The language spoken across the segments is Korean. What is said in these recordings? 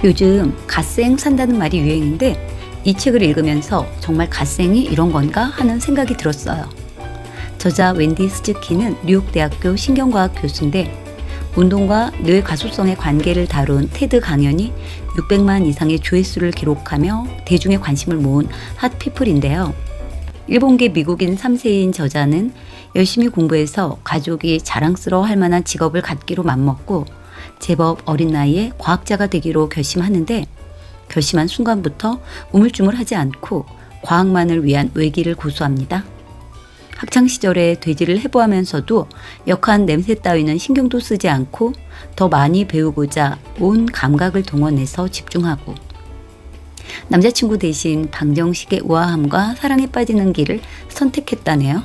요즘 갓생 산다는 말이 유행인데 이 책을 읽으면서 정말 갓생이 이런 건가 하는 생각이 들었어요. 저자 웬디 스즈키는 뉴욕대학교 신경과학 교수인데 운동과 뇌 가소성의 관계를 다룬 테드 강연이 600만 이상의 조회수를 기록하며 대중의 관심을 모은 핫피플인데요. 일본계 미국인 3세인 저자는 열심히 공부해서 가족이 자랑스러워할 만한 직업을 갖기로 맘먹고 제법 어린 나이에 과학자가 되기로 결심하는데 결심한 순간부터 우물쭈물하지 않고 과학만을 위한 외길을 고수합니다. 학창시절에 돼지를 해부하면서도 역한 냄새 따위는 신경도 쓰지 않고 더 많이 배우고자 온 감각을 동원해서 집중하고 남자친구 대신 방정식의 우아함과 사랑에 빠지는 길을 선택했다네요.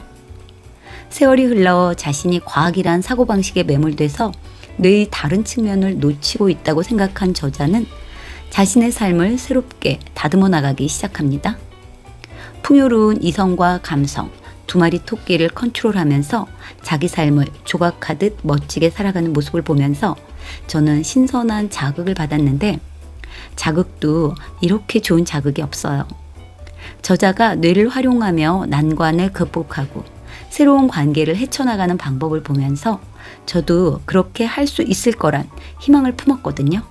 세월이 흘러 자신이 과학이란 사고방식에 매몰돼서 뇌의 다른 측면을 놓치고 있다고 생각한 저자는 자신의 삶을 새롭게 다듬어 나가기 시작합니다. 풍요로운 이성과 감성, 두 마리 토끼를 컨트롤하면서 자기 삶을 조각하듯 멋지게 살아가는 모습을 보면서 저는 신선한 자극을 받았는데 자극도 이렇게 좋은 자극이 없어요. 저자가 뇌를 활용하며 난관을 극복하고 새로운 관계를 헤쳐나가는 방법을 보면서 저도 그렇게 할 수 있을 거란 희망을 품었거든요.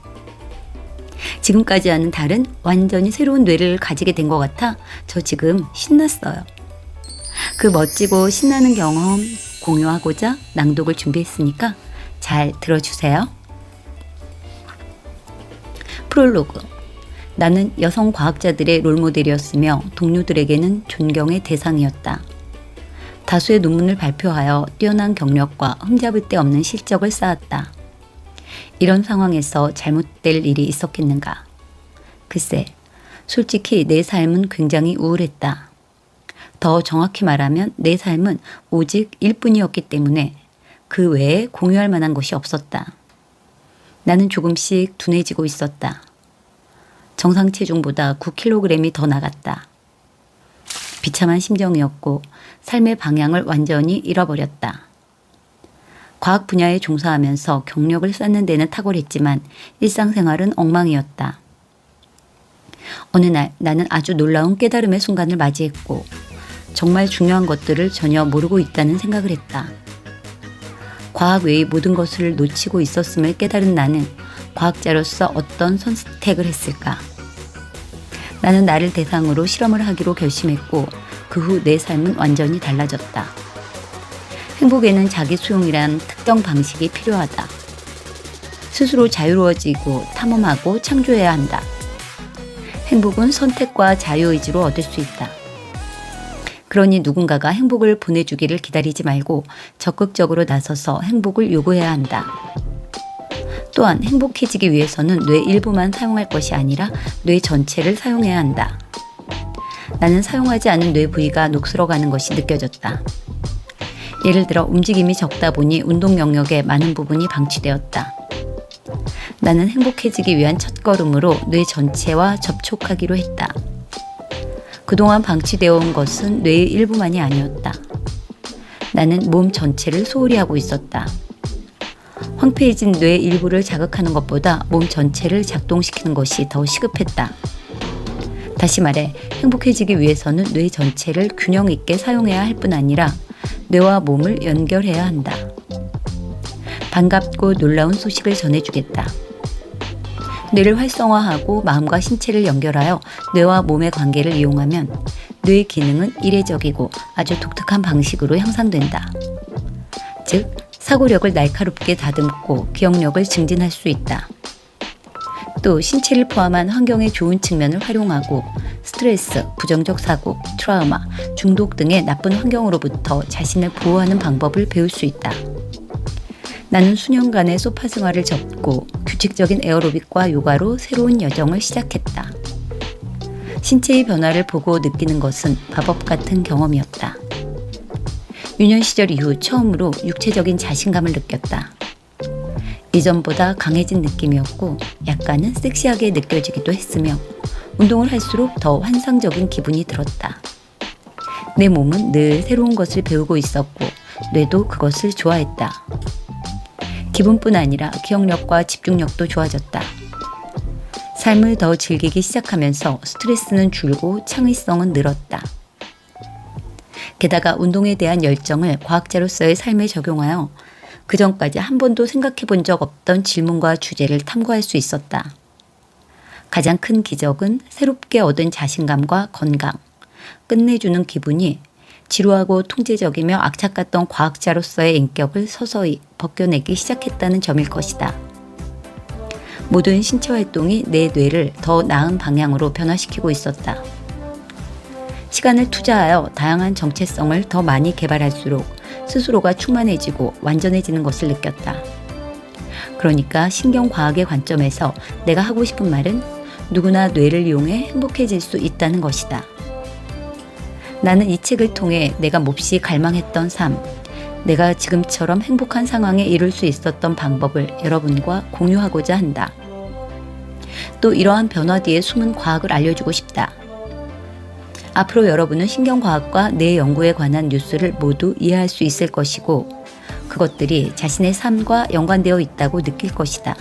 지금까지와는 다른 완전히 새로운 뇌를 가지게 된 것 같아 저 지금 신났어요. 그 멋지고 신나는 경험 공유하고자 낭독을 준비했으니까 잘 들어주세요. 프롤로그. 나는 여성 과학자들의 롤모델이었으며 동료들에게는 존경의 대상이었다. 다수의 논문을 발표하여 뛰어난 경력과 흠잡을 데 없는 실적을 쌓았다. 이런 상황에서 잘못될 일이 있었겠는가? 글쎄, 솔직히 내 삶은 굉장히 우울했다. 더 정확히 말하면 내 삶은 오직 일뿐이었기 때문에 그 외에 공유할 만한 것이 없었다. 나는 조금씩 둔해지고 있었다. 정상 체중보다 9kg이 더 나갔다. 비참한 심정이었고 삶의 방향을 완전히 잃어버렸다. 과학 분야에 종사하면서 경력을 쌓는 데는 탁월했지만 일상생활은 엉망이었다. 어느 날 나는 아주 놀라운 깨달음의 순간을 맞이했고 정말 중요한 것들을 전혀 모르고 있다는 생각을 했다. 과학 외의 모든 것을 놓치고 있었음을 깨달은 나는 과학자로서 어떤 선택을 했을까? 나는 나를 대상으로 실험을 하기로 결심했고 그 후 내 삶은 완전히 달라졌다. 행복에는 자기 수용이란 특정 방식이 필요하다. 스스로 자유로워지고 탐험하고 창조해야 한다. 행복은 선택과 자유의지로 얻을 수 있다. 그러니 누군가가 행복을 보내주기를 기다리지 말고 적극적으로 나서서 행복을 요구해야 한다. 또한 행복해지기 위해서는 뇌 일부만 사용할 것이 아니라 뇌 전체를 사용해야 한다. 나는 사용하지 않은 뇌 부위가 녹슬어가는 것이 느껴졌다. 예를 들어 움직임이 적다 보니 운동 영역의 많은 부분이 방치되었다. 나는 행복해지기 위한 첫걸음으로 뇌 전체와 접촉하기로 했다. 그동안 방치되어 온 것은 뇌의 일부만이 아니었다. 나는 몸 전체를 소홀히 하고 있었다. 황폐해진 뇌 일부를 자극하는 것보다 몸 전체를 작동시키는 것이 더 시급했다. 다시 말해 행복해지기 위해서는 뇌 전체를 균형 있게 사용해야 할 뿐 아니라 뇌와 몸을 연결해야 한다. 반갑고 놀라운 소식을 전해주겠다. 뇌를 활성화하고 마음과 신체를 연결하여 뇌와 몸의 관계를 이용하면 뇌의 기능은 이례적이고 아주 독특한 방식으로 향상된다. 즉, 사고력을 날카롭게 다듬고 기억력을 증진할 수 있다. 또 신체를 포함한 환경의 좋은 측면을 활용하고 스트레스, 부정적 사고, 트라우마, 중독 등의 나쁜 환경으로부터 자신을 보호하는 방법을 배울 수 있다. 나는 수년간의 소파 생활을 접고 규칙적인 에어로빅과 요가로 새로운 여정을 시작했다. 신체의 변화를 보고 느끼는 것은 마법 같은 경험이었다. 유년 시절 이후 처음으로 육체적인 자신감을 느꼈다. 이전보다 강해진 느낌이었고 약간은 섹시하게 느껴지기도 했으며 운동을 할수록 더 환상적인 기분이 들었다. 내 몸은 늘 새로운 것을 배우고 있었고 뇌도 그것을 좋아했다. 기분뿐 아니라 기억력과 집중력도 좋아졌다. 삶을 더 즐기기 시작하면서 스트레스는 줄고 창의성은 늘었다. 게다가 운동에 대한 열정을 과학자로서의 삶에 적용하여 그전까지 한 번도 생각해 본 적 없던 질문과 주제를 탐구할 수 있었다. 가장 큰 기적은 새롭게 얻은 자신감과 건강, 끝내주는 기분이 지루하고 통제적이며 악착 같던 과학자로서의 인격을 서서히 벗겨내기 시작했다는 점일 것이다. 모든 신체 활동이 내 뇌를 더 나은 방향으로 변화시키고 있었다. 시간을 투자하여 다양한 정체성을 더 많이 개발할수록 스스로가 충만해지고 완전해지는 것을 느꼈다. 그러니까 신경과학의 관점에서 내가 하고 싶은 말은 누구나 뇌를 이용해 행복해질 수 있다는 것이다. 나는 이 책을 통해 내가 몹시 갈망했던 삶, 내가 지금처럼 행복한 상황에 이룰 수 있었던 방법을 여러분과 공유하고자 한다. 또 이러한 변화 뒤에 숨은 과학을 알려주고 싶다. 앞으로 여러분은 신경과학과 뇌 연구에 관한 뉴스를 모두 이해할 수 있을 것이고 그것들이 자신의 삶과 연관되어 있다고 느낄 것이다.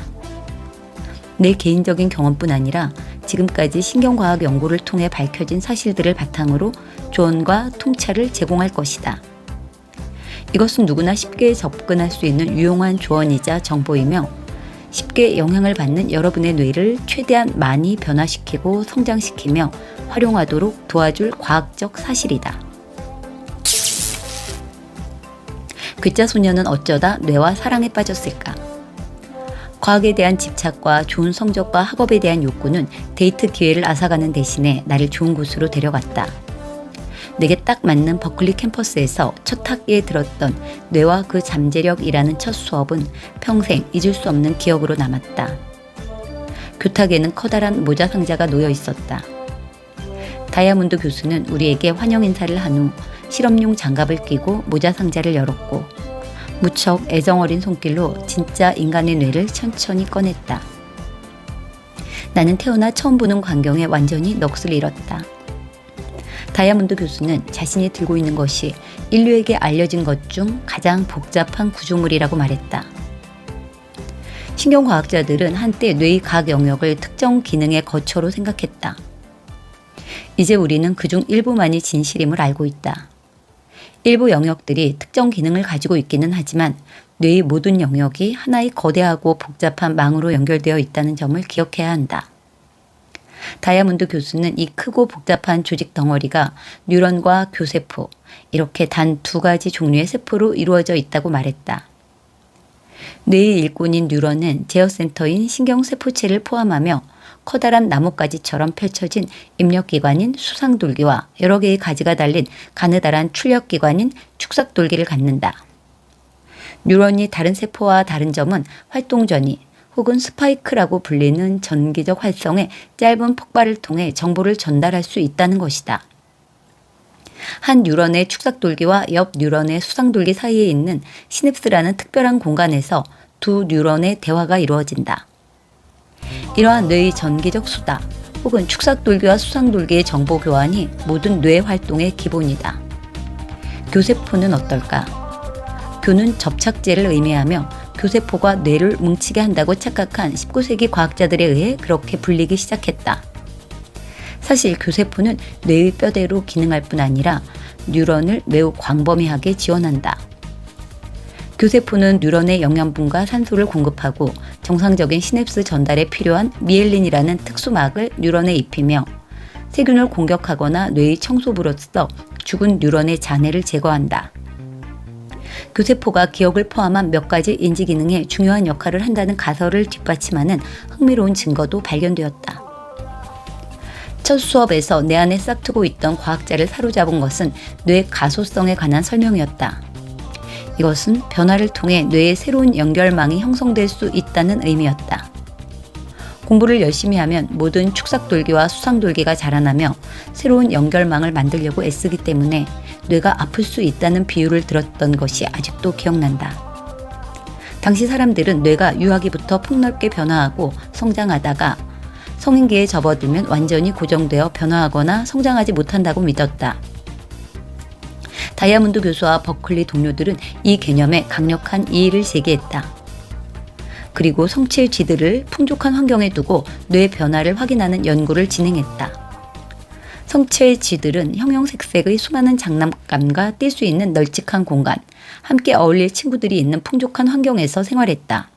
내 개인적인 경험뿐 아니라 지금까지 신경과학 연구를 통해 밝혀진 사실들을 바탕으로 조언과 통찰을 제공할 것이다. 이것은 누구나 쉽게 접근할 수 있는 유용한 조언이자 정보이며 쉽게 영향을 받는 여러분의 뇌를 최대한 많이 변화시키고 성장시키며 활용하도록 도와줄 과학적 사실이다. 글자 소녀는 어쩌다 뇌와 사랑에 빠졌을까? 과학에 대한 집착과 좋은 성적과 학업에 대한 욕구는 데이트 기회를 앗아가는 대신에 나를 좋은 곳으로 데려갔다. 내게 딱 맞는 버클리 캠퍼스에서 첫 학기에 들었던 뇌와 그 잠재력이라는 첫 수업은 평생 잊을 수 없는 기억으로 남았다. 교탁에는 커다란 모자 상자가 놓여 있었다. 다이아몬드 교수는 우리에게 환영 인사를 한 후 실험용 장갑을 끼고 모자 상자를 열었고 무척 애정어린 손길로 진짜 인간의 뇌를 천천히 꺼냈다. 나는 태어나 처음 보는 광경에 완전히 넋을 잃었다. 다이아몬드 교수는 자신이 들고 있는 것이 인류에게 알려진 것 중 가장 복잡한 구조물이라고 말했다. 신경과학자들은 한때 뇌의 각 영역을 특정 기능의 거처로 생각했다. 이제 우리는 그중 일부만이 진실임을 알고 있다. 일부 영역들이 특정 기능을 가지고 있기는 하지만 뇌의 모든 영역이 하나의 거대하고 복잡한 망으로 연결되어 있다는 점을 기억해야 한다. 다이아몬드 교수는 이 크고 복잡한 조직 덩어리가 뉴런과 교세포, 이렇게 단 두 가지 종류의 세포로 이루어져 있다고 말했다. 뇌의 일꾼인 뉴런은 제어센터인 신경세포체를 포함하며 커다란 나뭇가지처럼 펼쳐진 입력기관인 수상돌기와 여러 개의 가지가 달린 가느다란 출력기관인 축삭돌기를 갖는다. 뉴런이 다른 세포와 다른 점은 활동전이 혹은 스파이크라고 불리는 전기적 활성의 짧은 폭발을 통해 정보를 전달할 수 있다는 것이다. 한 뉴런의 축삭돌기와 옆 뉴런의 수상돌기 사이에 있는 시냅스라는 특별한 공간에서 두 뉴런의 대화가 이루어진다. 이러한 뇌의 전기적 수다 혹은 축삭돌기와 수상돌기의 정보 교환이 모든 뇌 활동의 기본이다. 교세포는 어떨까? 교는 접착제를 의미하며 교세포가 뇌를 뭉치게 한다고 착각한 19세기 과학자들에 의해 그렇게 불리기 시작했다. 사실 교세포는 뇌의 뼈대로 기능할 뿐 아니라 뉴런을 매우 광범위하게 지원한다. 교세포는 뉴런의 영양분과 산소를 공급하고 정상적인 시냅스 전달에 필요한 미엘린이라는 특수막을 뉴런에 입히며 세균을 공격하거나 뇌의 청소부로서 죽은 뉴런의 잔해를 제거한다. 교세포가 기억을 포함한 몇 가지 인지 기능에 중요한 역할을 한다는 가설을 뒷받침하는 흥미로운 증거도 발견되었다. 첫 수업에서 내 안에 싹트고 있던 과학자를 사로잡은 것은 뇌 가소성에 관한 설명이었다. 이것은 변화를 통해 뇌의 새로운 연결망이 형성될 수 있다는 의미였다. 공부를 열심히 하면 모든 축삭돌기와 수상돌기가 자라나며 새로운 연결망을 만들려고 애쓰기 때문에 뇌가 아플 수 있다는 비유를 들었던 것이 아직도 기억난다. 당시 사람들은 뇌가 유아기부터 폭넓게 변화하고 성장하다가 성인기에 접어들면 완전히 고정되어 변화하거나 성장하지 못한다고 믿었다. 다이아몬드 교수와 버클리 동료들은 이 개념에 강력한 이의를 제기했다. 그리고 성체의 쥐들을 풍족한 환경에 두고 뇌 변화를 확인하는 연구를 진행했다. 성체의 쥐들은 형형색색의 수많은 장난감과 뛸 수 있는 널찍한 공간, 함께 어울릴 친구들이 있는 풍족한 환경에서 생활했다.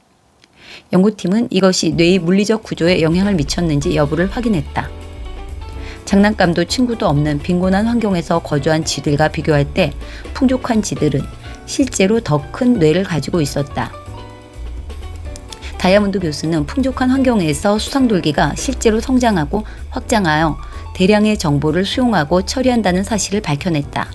연구팀은 이것이 뇌의 물리적 구조에 영향을 미쳤는지 여부를 확인했다. 장난감도 친구도 없는 빈곤한 환경에서 거주한 쥐들과 비교할 때 풍족한 쥐들은 실제로 더 큰 뇌를 가지고 있었다. 다이아몬드 교수는 풍족한 환경에서 수상돌기가 실제로 성장하고 확장하여 대량의 정보를 수용하고 처리한다는 사실을 밝혀냈다.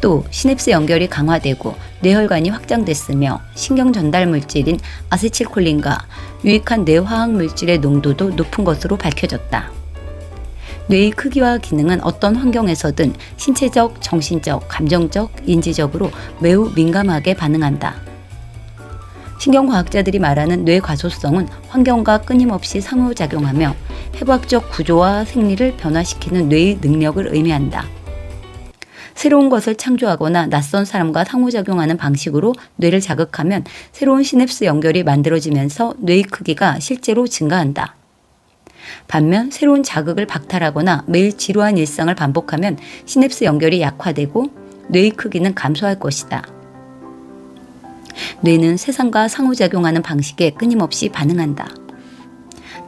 또 시냅스 연결이 강화되고 뇌혈관이 확장됐으며 신경 전달 물질인 아세틸콜린과 유익한 뇌화학 물질의 농도도 높은 것으로 밝혀졌다. 뇌의 크기와 기능은 어떤 환경에서든 신체적, 정신적, 감정적, 인지적으로 매우 민감하게 반응한다. 신경과학자들이 말하는 뇌 과소성은 환경과 끊임없이 상호작용하며 해부학적 구조와 생리를 변화시키는 뇌의 능력을 의미한다. 새로운 것을 창조하거나 낯선 사람과 상호작용하는 방식으로 뇌를 자극하면 새로운 시냅스 연결이 만들어지면서 뇌의 크기가 실제로 증가한다. 반면 새로운 자극을 박탈하거나 매일 지루한 일상을 반복하면 시냅스 연결이 약화되고 뇌의 크기는 감소할 것이다. 뇌는 세상과 상호작용하는 방식에 끊임없이 반응한다.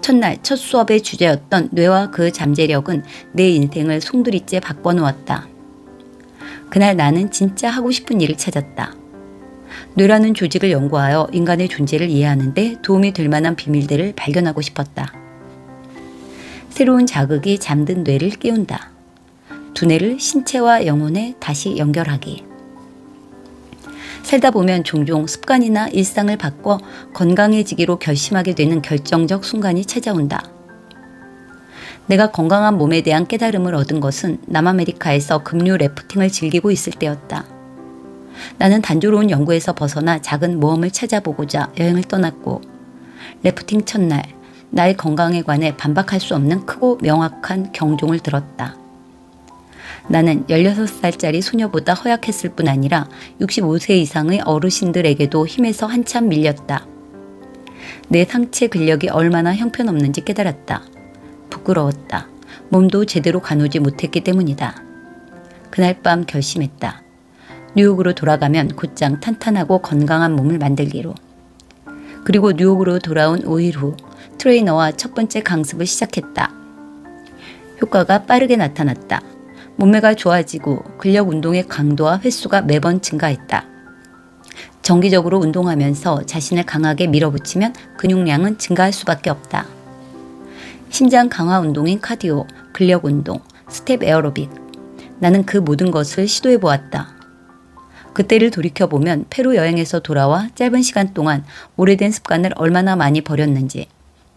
첫날 첫 수업의 주제였던 뇌와 그 잠재력은 내 인생을 송두리째 바꿔놓았다. 그날 나는 진짜 하고 싶은 일을 찾았다. 뇌라는 조직을 연구하여 인간의 존재를 이해하는 데 도움이 될 만한 비밀들을 발견하고 싶었다. 새로운 자극이 잠든 뇌를 깨운다. 두뇌를 신체와 영혼에 다시 연결하기. 살다 보면 종종 습관이나 일상을 바꿔 건강해지기로 결심하게 되는 결정적 순간이 찾아온다. 내가 건강한 몸에 대한 깨달음을 얻은 것은 남아메리카에서 급류 래프팅을 즐기고 있을 때였다. 나는 단조로운 연구에서 벗어나 작은 모험을 찾아보고자 여행을 떠났고 래프팅 첫날 나의 건강에 관해 반박할 수 없는 크고 명확한 경종을 들었다. 나는 16살짜리 소녀보다 허약했을 뿐 아니라 65세 이상의 어르신들에게도 힘에서 한참 밀렸다. 내 상체 근력이 얼마나 형편없는지 깨달았다. 부끄러웠다. 몸도 제대로 가누지 못했기 때문이다. 그날 밤 결심했다. 뉴욕으로 돌아가면 곧장 탄탄하고 건강한 몸을 만들기로. 그리고 뉴욕으로 돌아온 5일 후 트레이너와 첫 번째 강습을 시작했다. 효과가 빠르게 나타났다. 몸매가 좋아지고 근력 운동의 강도와 횟수가 매번 증가했다. 정기적으로 운동하면서 자신을 강하게 밀어붙이면 근육량은 증가할 수밖에 없다. 심장 강화 운동인 카디오, 근력 운동, 스텝 에어로빅. 나는 그 모든 것을 시도해 보았다. 그때를 돌이켜보면 페루 여행에서 돌아와 짧은 시간 동안 오래된 습관을 얼마나 많이 버렸는지,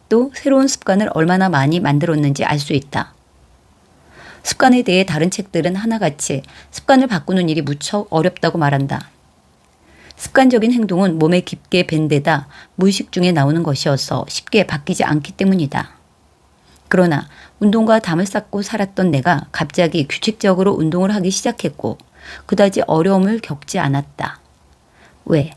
또 새로운 습관을 얼마나 많이 만들었는지 알 수 있다. 습관에 대해 다른 책들은 하나같이 습관을 바꾸는 일이 무척 어렵다고 말한다. 습관적인 행동은 몸에 깊게 밴 데다 무의식 중에 나오는 것이어서 쉽게 바뀌지 않기 때문이다. 그러나 운동과 담을 쌓고 살았던 내가 갑자기 규칙적으로 운동을 하기 시작했고 그다지 어려움을 겪지 않았다. 왜?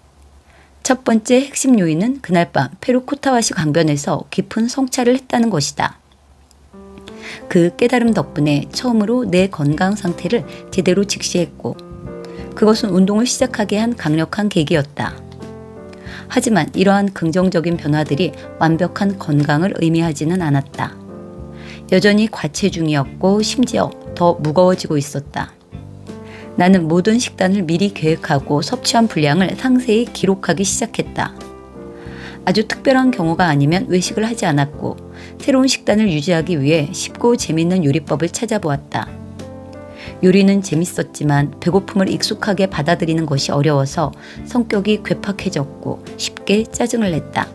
첫 번째 핵심 요인은 그날 밤 페루 코타와시 강변에서 깊은 성찰을 했다는 것이다. 그 깨달음 덕분에 처음으로 내 건강 상태를 제대로 직시했고 그것은 운동을 시작하게 한 강력한 계기였다. 하지만 이러한 긍정적인 변화들이 완벽한 건강을 의미하지는 않았다. 여전히 과체중이었고 심지어 더 무거워지고 있었다. 나는 모든 식단을 미리 계획하고 섭취한 분량을 상세히 기록하기 시작했다. 아주 특별한 경우가 아니면 외식을 하지 않았고 새로운 식단을 유지하기 위해 쉽고 재밌는 요리법을 찾아보았다. 요리는 재밌었지만 배고픔을 익숙하게 받아들이는 것이 어려워서 성격이 괴팍해졌고 쉽게 짜증을 냈다.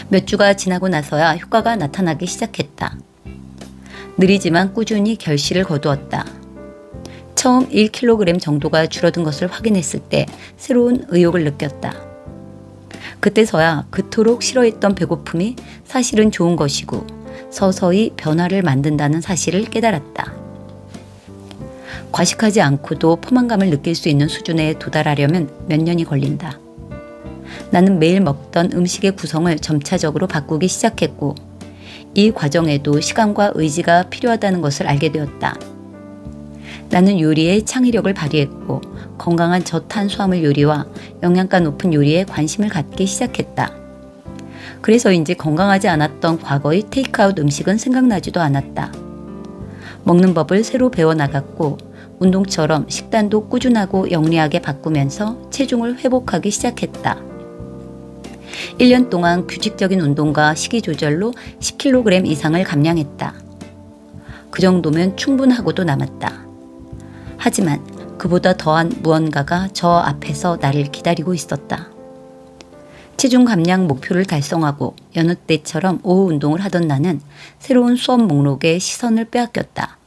몇 주가 지나고 나서야 효과가 나타나기 시작했다. 느리지만 꾸준히 결실을 거두었다. 처음 1kg 정도가 줄어든 것을 확인했을 때 새로운 의욕을 느꼈다. 그때서야 그토록 싫어했던 배고픔이 사실은 좋은 것이고 서서히 변화를 만든다는 사실을 깨달았다. 과식하지 않고도 포만감을 느낄 수 있는 수준에 도달하려면 몇 년이 걸린다. 나는 매일 먹던 음식의 구성을 점차적으로 바꾸기 시작했고 이 과정에도 시간과 의지가 필요하다는 것을 알게 되었다. 나는 요리에 창의력을 발휘했고 건강한 저탄수화물 요리와 영양가 높은 요리에 관심을 갖기 시작했다. 그래서인지 건강하지 않았던 과거의 테이크아웃 음식은 생각나지도 않았다. 먹는 법을 새로 배워나갔고 운동처럼 식단도 꾸준하고 영리하게 바꾸면서 체중을 회복하기 시작했다. 1년 동안 규칙적인 운동과 식이 조절로 10kg 이상을 감량했다. 그 정도면 충분하고도 남았다. 하지만 그보다 더한 무언가가 저 앞에서 나를 기다리고 있었다. 체중 감량 목표를 달성하고 여느 때처럼 오후 운동을 하던 나는 새로운 수업 목록에 시선을 빼앗겼다.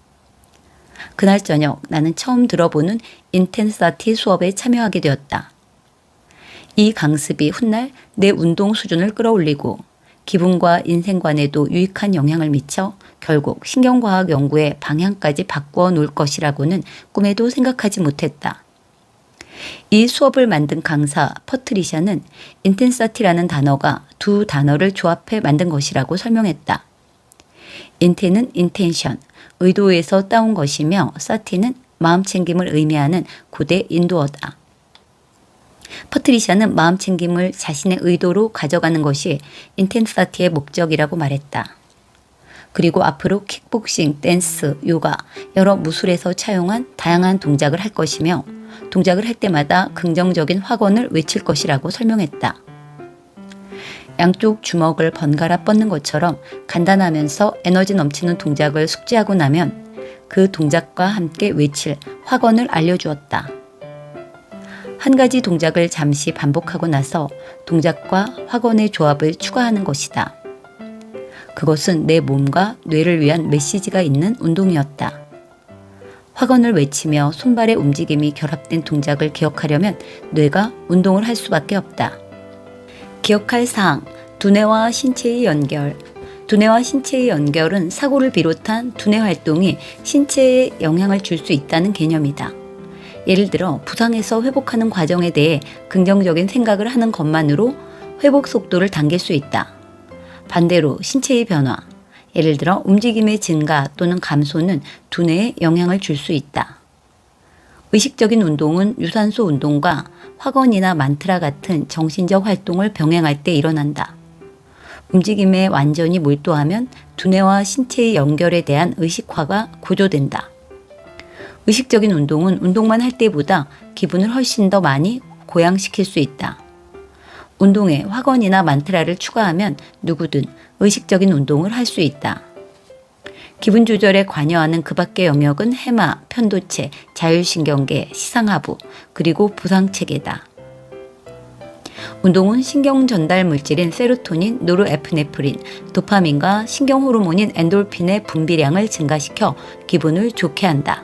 그날 저녁 나는 처음 들어보는 인텐시티 수업에 참여하게 되었다. 이 강습이 훗날 내 운동 수준을 끌어올리고 기분과 인생관에도 유익한 영향을 미쳐 결국 신경과학 연구의 방향까지 바꾸어 놓을 것이라고는 꿈에도 생각하지 못했다. 이 수업을 만든 강사 퍼트리샤는 인텐시티라는 단어가 두 단어를 조합해 만든 것이라고 설명했다. 인텐은 인텐션, 의도에서 따온 것이며 사티는 마음챙김을 의미하는 고대 인도어다. 퍼트리샤는 마음챙김을 자신의 의도로 가져가는 것이 인텐시티의 목적이라고 말했다. 그리고 앞으로 킥복싱, 댄스, 요가, 여러 무술에서 차용한 다양한 동작을 할 것이며 동작을 할 때마다 긍정적인 확언을 외칠 것이라고 설명했다. 양쪽 주먹을 번갈아 뻗는 것처럼 간단하면서 에너지 넘치는 동작을 숙지하고 나면 그 동작과 함께 외칠 확언을 알려주었다. 한 가지 동작을 잠시 반복하고 나서 동작과 확언의 조합을 추가하는 것이다. 그것은 내 몸과 뇌를 위한 메시지가 있는 운동이었다. 확언을 외치며 손발의 움직임이 결합된 동작을 기억하려면 뇌가 운동을 할 수밖에 없다. 기억할 사항, 두뇌와 신체의 연결. 두뇌와 신체의 연결은 사고를 비롯한 두뇌 활동이 신체에 영향을 줄 수 있다는 개념이다. 예를 들어 부상에서 회복하는 과정에 대해 긍정적인 생각을 하는 것만으로 회복 속도를 당길 수 있다. 반대로 신체의 변화, 예를 들어 움직임의 증가 또는 감소는 두뇌에 영향을 줄 수 있다. 의식적인 운동은 유산소 운동과 확언이나 만트라 같은 정신적 활동을 병행할 때 일어난다. 움직임에 완전히 몰두하면 두뇌와 신체의 연결에 대한 의식화가 고조된다. 의식적인 운동은 운동만 할 때보다 기분을 훨씬 더 많이 고양시킬 수 있다. 운동에 확언이나 만트라를 추가하면 누구든 의식적인 운동을 할 수 있다. 기분 조절에 관여하는 그 밖의 영역은 해마, 편도체, 자율신경계, 시상하부, 그리고 부상체계다. 운동은 신경 전달 물질인 세로토닌, 노르에프네프린, 도파민과 신경 호르몬인 엔돌핀의 분비량을 증가시켜 기분을 좋게 한다.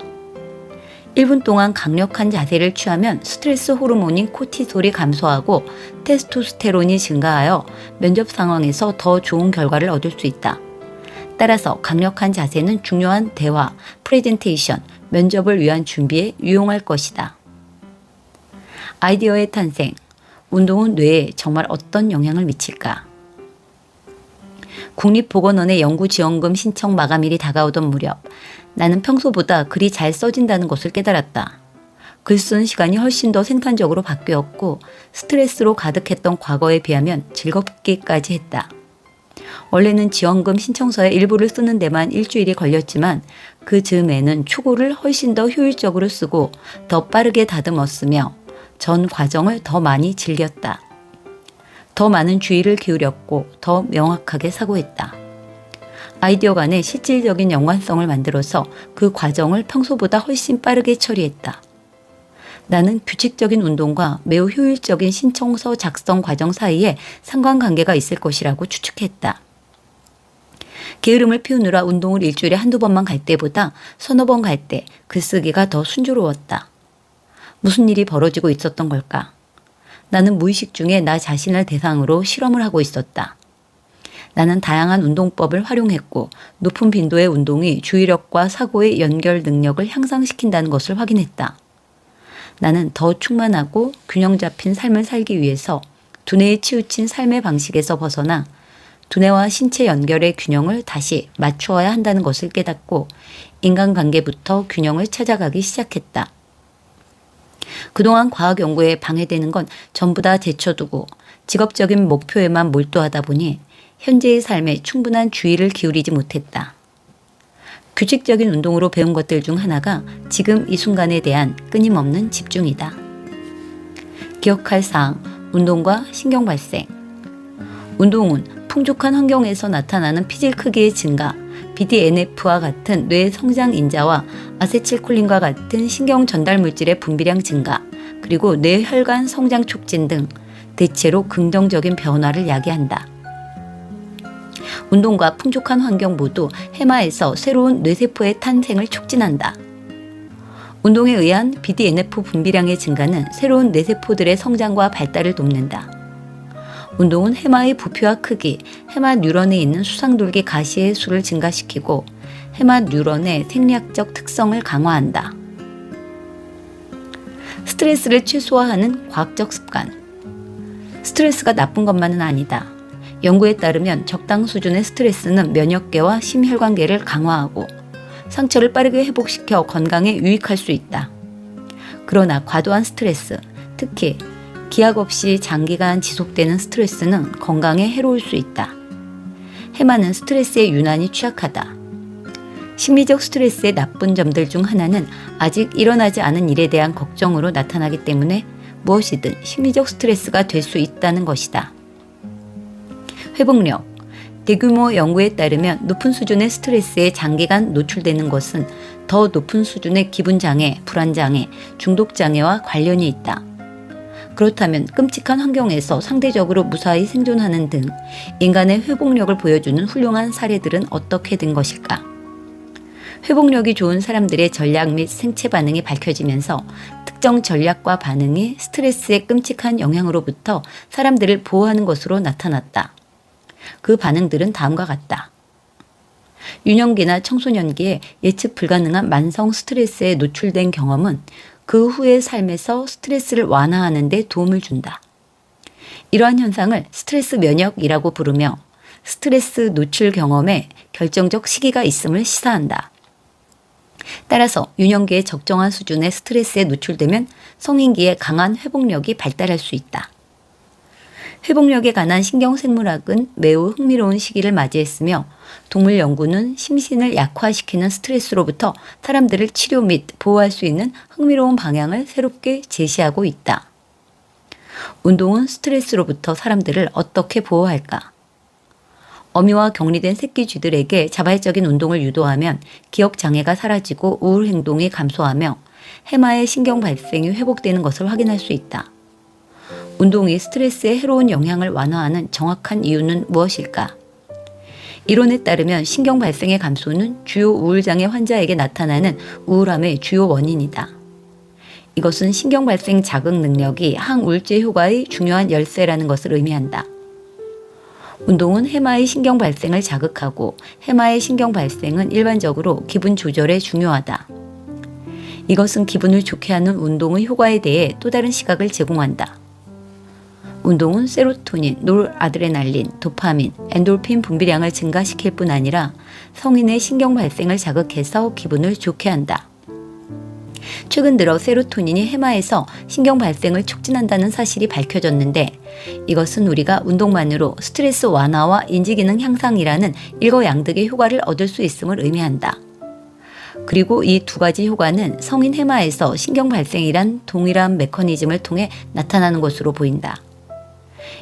1분 동안 강력한 자세를 취하면 스트레스 호르몬인 코티솔이 감소하고 테스토스테론이 증가하여 면접 상황에서 더 좋은 결과를 얻을 수 있다. 따라서 강력한 자세는 중요한 대화, 프레젠테이션, 면접을 위한 준비에 유용할 것이다. 아이디어의 탄생. 운동은 뇌에 정말 어떤 영향을 미칠까? 국립보건원의 연구지원금 신청 마감일이 다가오던 무렵 나는 평소보다 글이 잘 써진다는 것을 깨달았다. 글 쓰는 시간이 훨씬 더 생산적으로 바뀌었고 스트레스로 가득했던 과거에 비하면 즐겁기까지 했다. 원래는 지원금 신청서의 일부를 쓰는 데만 일주일이 걸렸지만 그 즈음에는 초고를 훨씬 더 효율적으로 쓰고 더 빠르게 다듬었으며 전 과정을 더 많이 즐겼다. 더 많은 주의를 기울였고 더 명확하게 사고했다. 아이디어 간의 실질적인 연관성을 만들어서 그 과정을 평소보다 훨씬 빠르게 처리했다. 나는 규칙적인 운동과 매우 효율적인 신청서 작성 과정 사이에 상관관계가 있을 것이라고 추측했다. 게으름을 피우느라 운동을 일주일에 한두 번만 갈 때보다 서너 번 갈 때 글쓰기가 더 순조로웠다. 무슨 일이 벌어지고 있었던 걸까? 나는 무의식 중에 나 자신을 대상으로 실험을 하고 있었다. 나는 다양한 운동법을 활용했고 높은 빈도의 운동이 주의력과 사고의 연결 능력을 향상시킨다는 것을 확인했다. 나는 더 충만하고 균형 잡힌 삶을 살기 위해서 두뇌에 치우친 삶의 방식에서 벗어나 두뇌와 신체 연결의 균형을 다시 맞추어야 한다는 것을 깨닫고 인간관계부터 균형을 찾아가기 시작했다. 그동안 과학 연구에 방해되는 건 전부 다 제쳐두고 직업적인 목표에만 몰두하다 보니 현재의 삶에 충분한 주의를 기울이지 못했다. 규칙적인 운동으로 배운 것들 중 하나가 지금 이 순간에 대한 끊임없는 집중이다. 기억할 사항, 운동과 신경 발생. 운동은 풍족한 환경에서 나타나는 피질 크기의 증가, BDNF와 같은 뇌 성장 인자와 아세틸콜린과 같은 신경 전달 물질의 분비량 증가, 그리고 뇌 혈관 성장 촉진 등 대체로 긍정적인 변화를 야기한다. 운동과 풍족한 환경 모두 해마에서 새로운 뇌세포의 탄생을 촉진한다. 운동에 의한 BDNF 분비량의 증가는 새로운 뇌세포들의 성장과 발달을 돕는다. 운동은 해마의 부피와 크기, 해마 뉴런에 있는 수상돌기 가시의 수를 증가시키고 해마 뉴런의 생리학적 특성을 강화한다. 스트레스를 최소화하는 과학적 습관. 스트레스가 나쁜 것만은 아니다. 연구에 따르면 적당 수준의 스트레스는 면역계와 심혈관계를 강화하고 상처를 빠르게 회복시켜 건강에 유익할 수 있다. 그러나 과도한 스트레스, 특히 기약 없이 장기간 지속되는 스트레스는 건강에 해로울 수 있다. 해마는 스트레스에 유난히 취약하다. 심리적 스트레스의 나쁜 점들 중 하나는 아직 일어나지 않은 일에 대한 걱정으로 나타나기 때문에 무엇이든 심리적 스트레스가 될 수 있다는 것이다. 회복력. 대규모 연구에 따르면 높은 수준의 스트레스에 장기간 노출되는 것은 더 높은 수준의 기분장애, 불안장애, 중독장애와 관련이 있다. 그렇다면 끔찍한 환경에서 상대적으로 무사히 생존하는 등 인간의 회복력을 보여주는 훌륭한 사례들은 어떻게 된 것일까? 회복력이 좋은 사람들의 전략 및 생체 반응이 밝혀지면서 특정 전략과 반응이 스트레스의 끔찍한 영향으로부터 사람들을 보호하는 것으로 나타났다. 그 반응들은 다음과 같다. 유년기나 청소년기에 예측 불가능한 만성 스트레스에 노출된 경험은 그 후의 삶에서 스트레스를 완화하는 데 도움을 준다. 이러한 현상을 스트레스 면역이라고 부르며 스트레스 노출 경험에 결정적 시기가 있음을 시사한다. 따라서 유년기에 적정한 수준의 스트레스에 노출되면 성인기에 강한 회복력이 발달할 수 있다. 회복력에 관한 신경생물학은 매우 흥미로운 시기를 맞이했으며 동물 연구는 심신을 약화시키는 스트레스로부터 사람들을 치료 및 보호할 수 있는 흥미로운 방향을 새롭게 제시하고 있다. 운동은 스트레스로부터 사람들을 어떻게 보호할까? 어미와 격리된 새끼 쥐들에게 자발적인 운동을 유도하면 기억 장애가 사라지고 우울 행동이 감소하며 해마의 신경 발생이 회복되는 것을 확인할 수 있다. 운동이 스트레스의 해로운 영향을 완화하는 정확한 이유는 무엇일까? 이론에 따르면 신경 발생의 감소는 주요 우울장애 환자에게 나타나는 우울함의 주요 원인이다. 이것은 신경 발생 자극 능력이 항우울제 효과의 중요한 열쇠라는 것을 의미한다. 운동은 해마의 신경 발생을 자극하고 해마의 신경 발생은 일반적으로 기분 조절에 중요하다. 이것은 기분을 좋게 하는 운동의 효과에 대해 또 다른 시각을 제공한다. 운동은 세로토닌, 노르아드레날린, 도파민, 엔돌핀 분비량을 증가시킬 뿐 아니라 성인의 신경 발생을 자극해서 기분을 좋게 한다. 최근 들어 세로토닌이 해마에서 신경 발생을 촉진한다는 사실이 밝혀졌는데 이것은 우리가 운동만으로 스트레스 완화와 인지기능 향상이라는 일거양득의 효과를 얻을 수 있음을 의미한다. 그리고 이 두 가지 효과는 성인 해마에서 신경 발생이란 동일한 메커니즘을 통해 나타나는 것으로 보인다.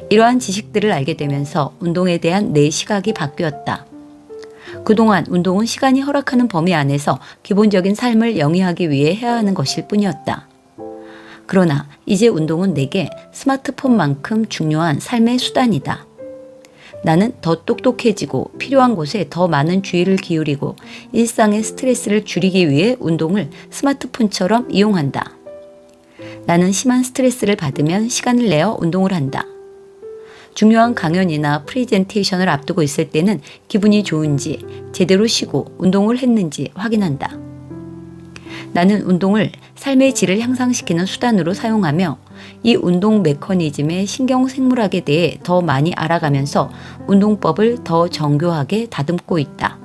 이러한 지식들을 알게 되면서 운동에 대한 내 시각이 바뀌었다. 그동안 운동은 시간이 허락하는 범위 안에서 기본적인 삶을 영위하기 위해 해야 하는 것일 뿐이었다. 그러나 이제 운동은 내게 스마트폰만큼 중요한 삶의 수단이다. 나는 더 똑똑해지고 필요한 곳에 더 많은 주의를 기울이고 일상의 스트레스를 줄이기 위해 운동을 스마트폰처럼 이용한다. 나는 심한 스트레스를 받으면 시간을 내어 운동을 한다. 중요한 강연이나 프레젠테이션을 앞두고 있을 때는 기분이 좋은지 제대로 쉬고 운동을 했는지 확인한다. 나는 운동을 삶의 질을 향상시키는 수단으로 사용하며 이 운동 메커니즘의 신경생물학에 대해 더 많이 알아가면서 운동법을 더 정교하게 다듬고 있다.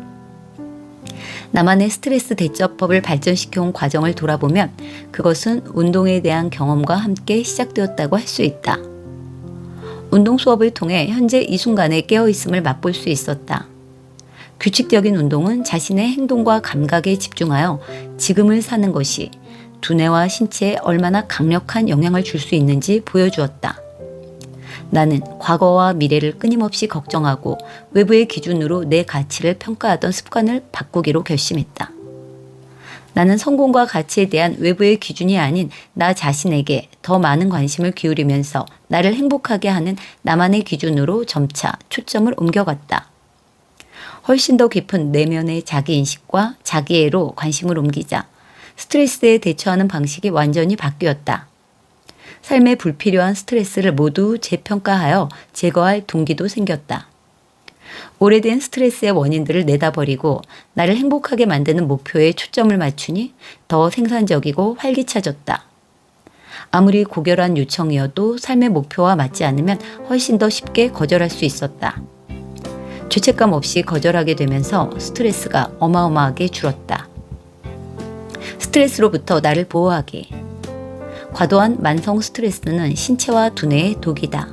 나만의 스트레스 대처법을 발전시켜온 과정을 돌아보면 그것은 운동에 대한 경험과 함께 시작되었다고 할 수 있다. 운동 수업을 통해 현재 이 순간에 깨어있음을 맛볼 수 있었다. 규칙적인 운동은 자신의 행동과 감각에 집중하여 지금을 사는 것이 두뇌와 신체에 얼마나 강력한 영향을 줄 수 있는지 보여주었다. 나는 과거와 미래를 끊임없이 걱정하고 외부의 기준으로 내 가치를 평가하던 습관을 바꾸기로 결심했다. 나는 성공과 가치에 대한 외부의 기준이 아닌 나 자신에게 더 많은 관심을 기울이면서 나를 행복하게 하는 나만의 기준으로 점차 초점을 옮겨갔다. 훨씬 더 깊은 내면의 자기인식과 자기애로 관심을 옮기자 스트레스에 대처하는 방식이 완전히 바뀌었다. 삶에 불필요한 스트레스를 모두 재평가하여 제거할 동기도 생겼다. 오래된 스트레스의 원인들을 내다버리고 나를 행복하게 만드는 목표에 초점을 맞추니 더 생산적이고 활기차졌다. 아무리 고결한 요청이어도 삶의 목표와 맞지 않으면 훨씬 더 쉽게 거절할 수 있었다. 죄책감 없이 거절하게 되면서 스트레스가 어마어마하게 줄었다. 스트레스로부터 나를 보호하기. 과도한 만성 스트레스는 신체와 두뇌의 독이다.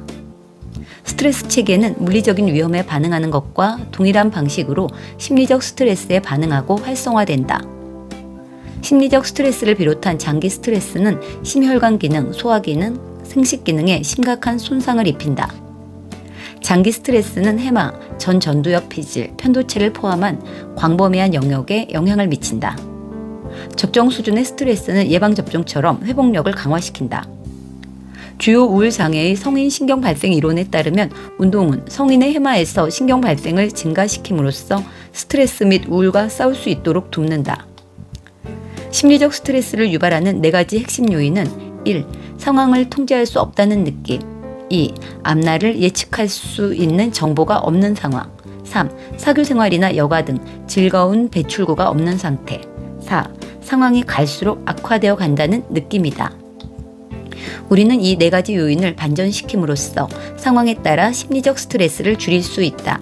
스트레스 체계는 물리적인 위험에 반응하는 것과 동일한 방식으로 심리적 스트레스에 반응하고 활성화된다. 심리적 스트레스를 비롯한 장기 스트레스는 심혈관 기능, 소화 기능, 생식 기능에 심각한 손상을 입힌다. 장기 스트레스는 해마, 전두엽 피질, 편도체를 포함한 광범위한 영역에 영향을 미친다. 적정 수준의 스트레스는 예방접종처럼 회복력을 강화시킨다. 주요 우울장애의 성인 신경 발생 이론에 따르면 운동은 성인의 해마에서 신경 발생을 증가시킴으로써 스트레스 및 우울과 싸울 수 있도록 돕는다. 심리적 스트레스를 유발하는 4가지 핵심 요인은 1. 상황을 통제할 수 없다는 느낌 2. 앞날을 예측할 수 있는 정보가 없는 상황 3. 사교 생활이나 여가 등 즐거운 배출구가 없는 상태 4. 상황이 갈수록 악화되어 간다는 느낌이다. 우리는 이 4가지 요인을 반전시킴으로써 상황에 따라 심리적 스트레스를 줄일 수 있다.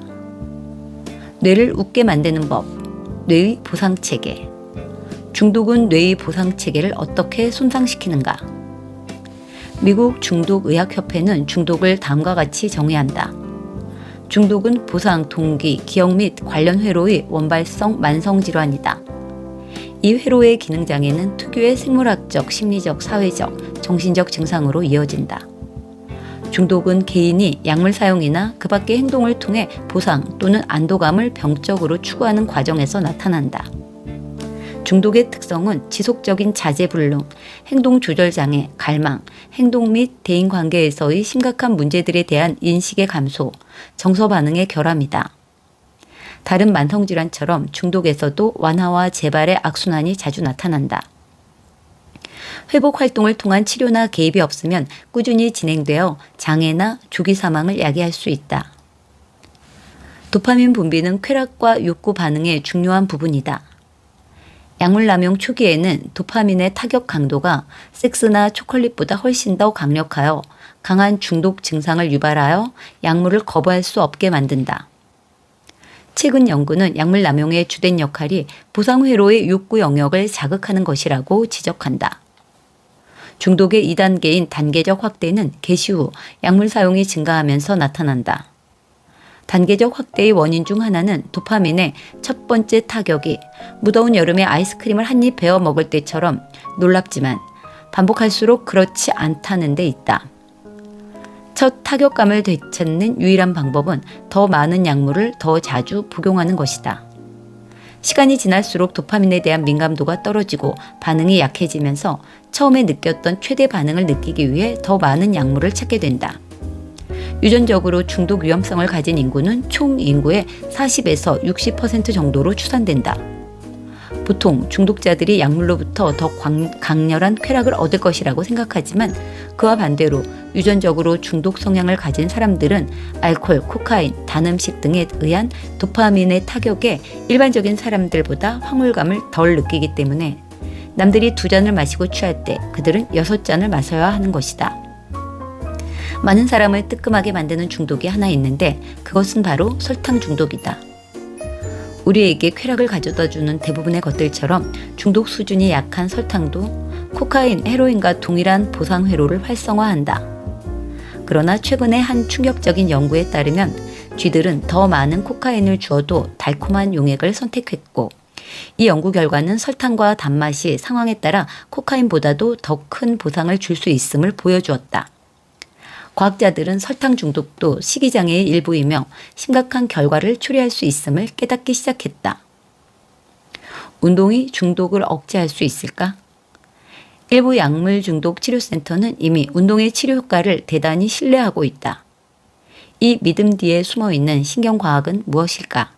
뇌를 웃게 만드는 법, 뇌의 보상체계. 중독은 뇌의 보상체계를 어떻게 손상시키는가? 미국 중독의학협회는 중독을 다음과 같이 정의한다. 중독은 보상, 동기, 기억 및 관련 회로의 원발성 만성질환이다. 이 회로의 기능장애는 특유의 생물학적, 심리적, 사회적, 정신적 증상으로 이어진다. 중독은 개인이 약물 사용이나 그 밖의 행동을 통해 보상 또는 안도감을 병적으로 추구하는 과정에서 나타난다. 중독의 특성은 지속적인 자제불능, 행동조절장애, 갈망, 행동 및 대인관계에서의 심각한 문제들에 대한 인식의 감소, 정서 반응의 결함이다. 다른 만성질환처럼 중독에서도 완화와 재발의 악순환이 자주 나타난다. 회복 활동을 통한 치료나 개입이 없으면 꾸준히 진행되어 장애나 조기 사망을 야기할 수 있다. 도파민 분비는 쾌락과 욕구 반응의 중요한 부분이다. 약물 남용 초기에는 도파민의 타격 강도가 섹스나 초콜릿보다 훨씬 더 강력하여 강한 중독 증상을 유발하여 약물을 거부할 수 없게 만든다. 최근 연구는 약물 남용의 주된 역할이 보상회로의 욕구 영역을 자극하는 것이라고 지적한다. 중독의 2단계인 단계적 확대는 개시 후 약물 사용이 증가하면서 나타난다. 단계적 확대의 원인 중 하나는 도파민의 첫 번째 타격이 무더운 여름에 아이스크림을 한 입 베어 먹을 때처럼 놀랍지만 반복할수록 그렇지 않다는 데 있다. 첫 타격감을 되찾는 유일한 방법은 더 많은 약물을 더 자주 복용하는 것이다. 시간이 지날수록 도파민에 대한 민감도가 떨어지고 반응이 약해지면서 처음에 느꼈던 최대 반응을 느끼기 위해 더 많은 약물을 찾게 된다. 유전적으로 중독 위험성을 가진 인구는 총 인구의 40에서 60% 정도로 추산된다. 보통 중독자들이 약물로부터 더 강렬한 쾌락을 얻을 것이라고 생각하지만 그와 반대로 유전적으로 중독 성향을 가진 사람들은 알코올, 코카인, 단 음식 등에 의한 도파민의 타격에 일반적인 사람들보다 황홀감을 덜 느끼기 때문에 남들이 2잔을 마시고 취할 때 그들은 6잔을 마셔야 하는 것이다. 많은 사람을 뜨끔하게 만드는 중독이 하나 있는데 그것은 바로 설탕 중독이다. 우리에게 쾌락을 가져다주는 대부분의 것들처럼 중독 수준이 약한 설탕도 코카인, 헤로인과 동일한 보상 회로를 활성화한다. 그러나 최근의 한 충격적인 연구에 따르면 쥐들은 더 많은 코카인을 주어도 달콤한 용액을 선택했고, 이 연구 결과는 설탕과 단맛이 상황에 따라 코카인보다도 더 큰 보상을 줄 수 있음을 보여주었다. 과학자들은 설탕 중독도 식이장애의 일부이며 심각한 결과를 초래할 수 있음을 깨닫기 시작했다. 운동이 중독을 억제할 수 있을까? 일부 약물 중독 치료센터는 이미 운동의 치료 효과를 대단히 신뢰하고 있다. 이 믿음 뒤에 숨어있는 신경과학은 무엇일까?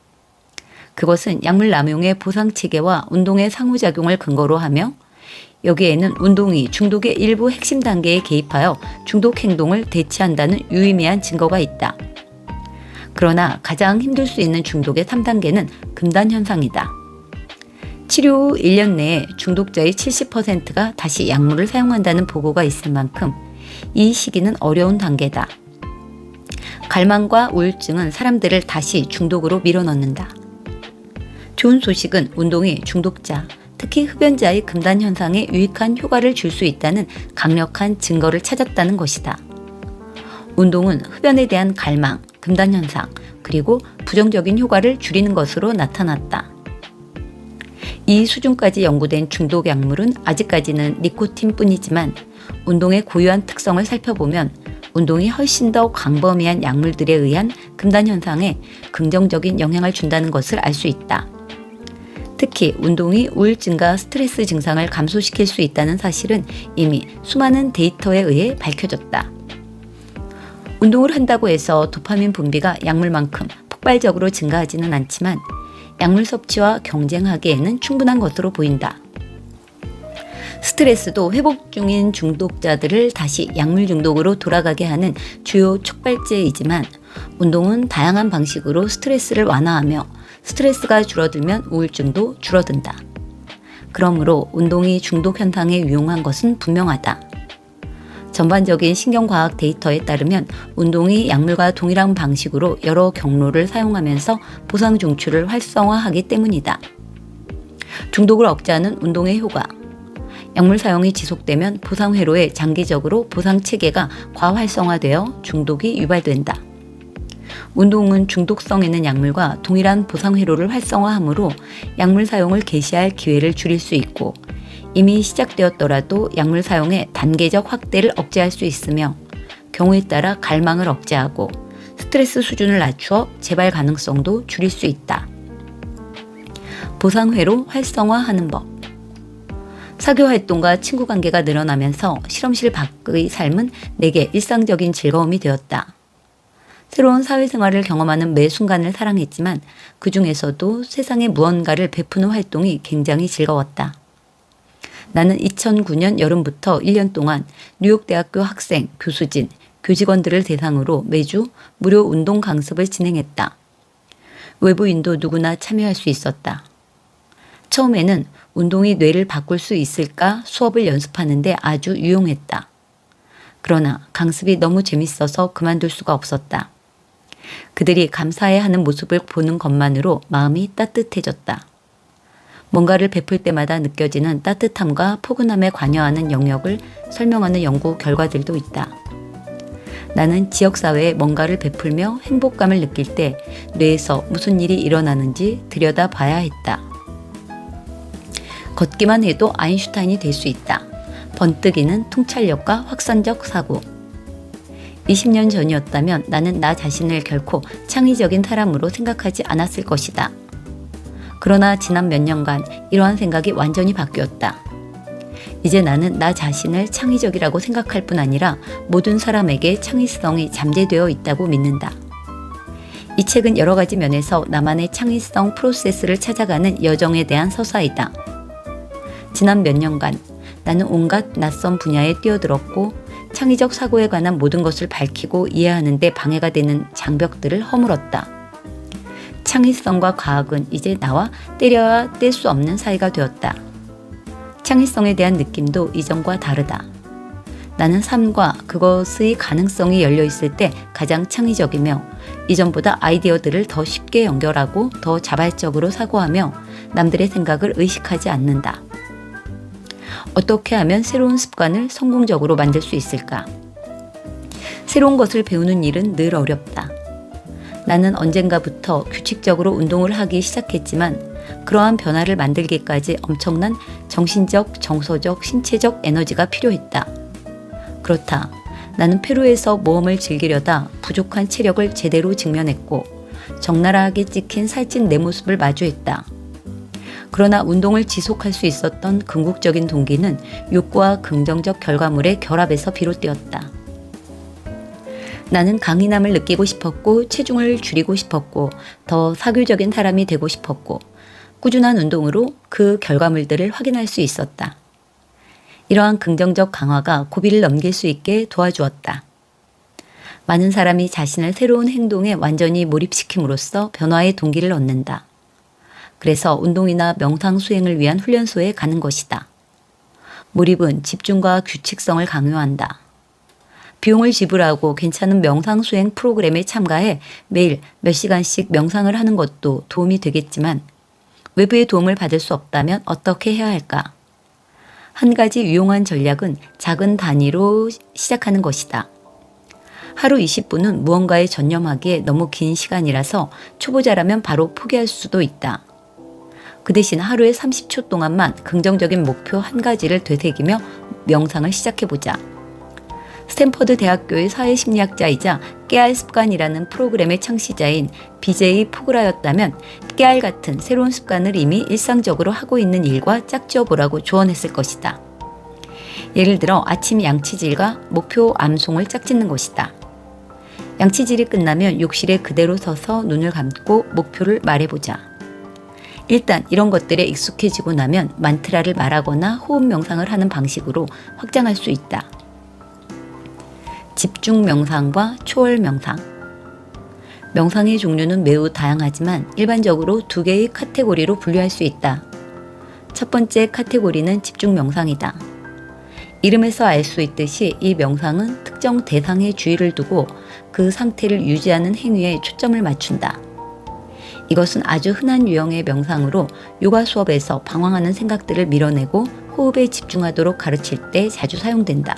그것은 약물 남용의 보상 체계와 운동의 상호작용을 근거로 하며, 여기에는 운동이 중독의 일부 핵심 단계에 개입하여 중독 행동을 대체한다는 유의미한 증거가 있다. 그러나 가장 힘들 수 있는 중독의 3단계는 금단 현상이다. 치료 후 1년 내에 중독자의 70%가 다시 약물을 사용한다는 보고가 있을 만큼 이 시기는 어려운 단계다. 갈망과 우울증은 사람들을 다시 중독으로 밀어넣는다. 좋은 소식은 운동이 중독자, 특히 흡연자의 금단 현상에 유익한 효과를 줄 수 있다는 강력한 증거를 찾았다는 것이다. 운동은 흡연에 대한 갈망, 금단 현상, 그리고 부정적인 효과를 줄이는 것으로 나타났다. 이 수준까지 연구된 중독 약물은 아직까지는 니코틴뿐이지만, 운동의 고유한 특성을 살펴보면 운동이 훨씬 더 광범위한 약물들에 의한 금단 현상에 긍정적인 영향을 준다는 것을 알 수 있다. 특히 운동이 우울증과 스트레스 증상을 감소시킬 수 있다는 사실은 이미 수많은 데이터에 의해 밝혀졌다. 운동을 한다고 해서 도파민 분비가 약물만큼 폭발적으로 증가하지는 않지만 약물 섭취와 경쟁하기에는 충분한 것으로 보인다. 스트레스도 회복 중인 중독자들을 다시 약물 중독으로 돌아가게 하는 주요 촉발제이지만, 운동은 다양한 방식으로 스트레스를 완화하며 스트레스가 줄어들면 우울증도 줄어든다. 그러므로 운동이 중독 현상에 유용한 것은 분명하다. 전반적인 신경과학 데이터에 따르면 운동이 약물과 동일한 방식으로 여러 경로를 사용하면서 보상 중추를 활성화하기 때문이다. 중독을 억제하는 운동의 효과. 약물 사용이 지속되면 보상 회로에 장기적으로 보상 체계가 과활성화되어 중독이 유발된다. 운동은 중독성 있는 약물과 동일한 보상 회로를 활성화하므로 약물 사용을 개시할 기회를 줄일 수 있고, 이미 시작되었더라도 약물 사용의 단계적 확대를 억제할 수 있으며, 경우에 따라 갈망을 억제하고 스트레스 수준을 낮추어 재발 가능성도 줄일 수 있다. 보상 회로 활성화하는 법. 사교 활동과 친구 관계가 늘어나면서 실험실 밖의 삶은 내게 일상적인 즐거움이 되었다. 새로운 사회생활을 경험하는 매 순간을 사랑했지만 그 중에서도 세상에 무언가를 베푸는 활동이 굉장히 즐거웠다. 나는 2009년 여름부터 1년 동안 뉴욕대학교 학생, 교수진, 교직원들을 대상으로 매주 무료 운동 강습을 진행했다. 외부인도 누구나 참여할 수 있었다. 처음에는 운동이 뇌를 바꿀 수 있을까 수업을 연습하는데 아주 유용했다. 그러나 강습이 너무 재밌어서 그만둘 수가 없었다. 그들이 감사해하는 모습을 보는 것만으로 마음이 따뜻해졌다. 뭔가를 베풀 때마다 느껴지는 따뜻함과 포근함에 관여하는 영역을 설명하는 연구 결과들도 있다. 나는 지역사회에 뭔가를 베풀며 행복감을 느낄 때 뇌에서 무슨 일이 일어나는지 들여다봐야 했다. 걷기만 해도 아인슈타인이 될 수 있다. 번뜩이는 통찰력과 확산적 사고. 20년 전이었다면 나는 나 자신을 결코 창의적인 사람으로 생각하지 않았을 것이다. 그러나 지난 몇 년간 이러한 생각이 완전히 바뀌었다. 이제 나는 나 자신을 창의적이라고 생각할 뿐 아니라 모든 사람에게 창의성이 잠재되어 있다고 믿는다. 이 책은 여러 가지 면에서 나만의 창의성 프로세스를 찾아가는 여정에 대한 서사이다. 지난 몇 년간 나는 온갖 낯선 분야에 뛰어들었고 창의적 사고에 관한 모든 것을 밝히고 이해하는 데 방해가 되는 장벽들을 허물었다. 창의성과 과학은 이제 나와 때려야 뗄 수 없는 사이가 되었다. 창의성에 대한 느낌도 이전과 다르다. 나는 삶과 그것의 가능성이 열려 있을 때 가장 창의적이며 이전보다 아이디어들을 더 쉽게 연결하고 더 자발적으로 사고하며 남들의 생각을 의식하지 않는다. 어떻게 하면 새로운 습관을 성공적으로 만들 수 있을까? 새로운 것을 배우는 일은 늘 어렵다. 나는 언젠가부터 규칙적으로 운동을 하기 시작했지만 그러한 변화를 만들기까지 엄청난 정신적, 정서적, 신체적 에너지가 필요했다. 그렇다. 나는 페루에서 모험을 즐기려다 부족한 체력을 제대로 직면했고 적나라하게 찍힌 살찐 내 모습을 마주했다. 그러나 운동을 지속할 수 있었던 궁극적인 동기는 욕구와 긍정적 결과물의 결합에서 비롯되었다. 나는 강인함을 느끼고 싶었고 체중을 줄이고 싶었고 더 사교적인 사람이 되고 싶었고 꾸준한 운동으로 그 결과물들을 확인할 수 있었다. 이러한 긍정적 강화가 고비를 넘길 수 있게 도와주었다. 많은 사람이 자신을 새로운 행동에 완전히 몰입시킴으로써 변화의 동기를 얻는다. 그래서 운동이나 명상 수행을 위한 훈련소에 가는 것이다. 몰입은 집중과 규칙성을 강요한다. 비용을 지불하고 괜찮은 명상 수행 프로그램에 참가해 매일 몇 시간씩 명상을 하는 것도 도움이 되겠지만 외부의 도움을 받을 수 없다면 어떻게 해야 할까? 한 가지 유용한 전략은 작은 단위로 시작하는 것이다. 하루 20분은 무언가에 전념하기에 너무 긴 시간이라서 초보자라면 바로 포기할 수도 있다. 그 대신 하루에 30초 동안만 긍정적인 목표 한 가지를 되새기며 명상을 시작해보자. 스탠퍼드 대학교의 사회심리학자이자 깨알 습관이라는 프로그램의 창시자인 BJ 포그라였다면 깨알 같은 새로운 습관을 이미 일상적으로 하고 있는 일과 짝지어 보라고 조언했을 것이다. 예를 들어 아침 양치질과 목표 암송을 짝짓는 것이다. 양치질이 끝나면 욕실에 그대로 서서 눈을 감고 목표를 말해보자. 일단 이런 것들에 익숙해지고 나면 만트라를 말하거나 호흡 명상을 하는 방식으로 확장할 수 있다. 집중 명상과 초월 명상. 명상의 종류는 매우 다양하지만 일반적으로 두 개의 카테고리로 분류할 수 있다. 첫 번째 카테고리는 집중 명상이다. 이름에서 알 수 있듯이 이 명상은 특정 대상에 주의를 두고 그 상태를 유지하는 행위에 초점을 맞춘다. 이것은 아주 흔한 유형의 명상으로 요가 수업에서 방황하는 생각들을 밀어내고 호흡에 집중하도록 가르칠 때 자주 사용된다.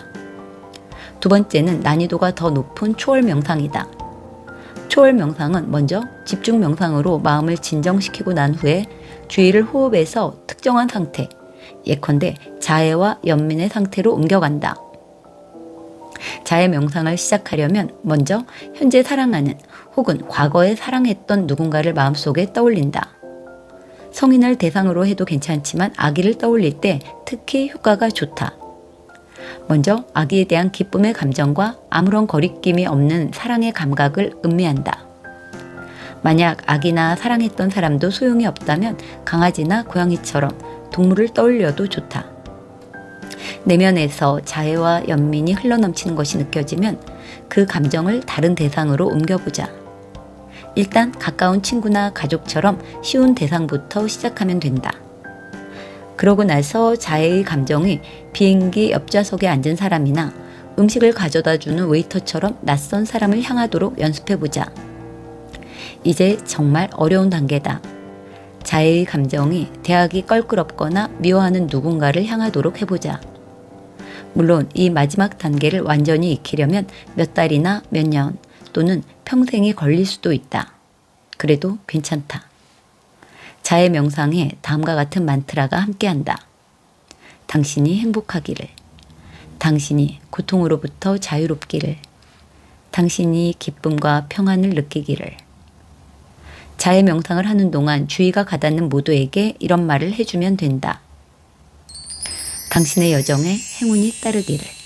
두 번째는 난이도가 더 높은 초월 명상이다. 초월 명상은 먼저 집중 명상으로 마음을 진정시키고 난 후에 주의를 호흡에서 특정한 상태, 예컨대 자해와 연민의 상태로 옮겨간다. 자해 명상을 시작하려면 먼저 현재 사랑하는 혹은 과거에 사랑했던 누군가를 마음속에 떠올린다. 성인을 대상으로 해도 괜찮지만 아기를 떠올릴 때 특히 효과가 좋다. 먼저 아기에 대한 기쁨의 감정과 아무런 거리낌이 없는 사랑의 감각을 음미한다. 만약 아기나 사랑했던 사람도 소용이 없다면 강아지나 고양이처럼 동물을 떠올려도 좋다. 내면에서 자애와 연민이 흘러넘치는 것이 느껴지면 그 감정을 다른 대상으로 옮겨보자. 일단 가까운 친구나 가족처럼 쉬운 대상부터 시작하면 된다. 그러고 나서 자해의 감정이 비행기 옆좌석에 앉은 사람이나 음식을 가져다 주는 웨이터처럼 낯선 사람을 향하도록 연습해보자. 이제 정말 어려운 단계다. 자해의 감정이 대하기 껄끄럽거나 미워하는 누군가를 향하도록 해보자. 물론 이 마지막 단계를 완전히 익히려면 몇 달이나 몇 년 또는 평생이 걸릴 수도 있다. 그래도 괜찮다. 자해 명상에 다음과 같은 만트라가 함께한다. 당신이 행복하기를. 당신이 고통으로부터 자유롭기를. 당신이 기쁨과 평안을 느끼기를. 자해 명상을 하는 동안 주의가 가닿는 모두에게 이런 말을 해주면 된다. 당신의 여정에 행운이 따르기를.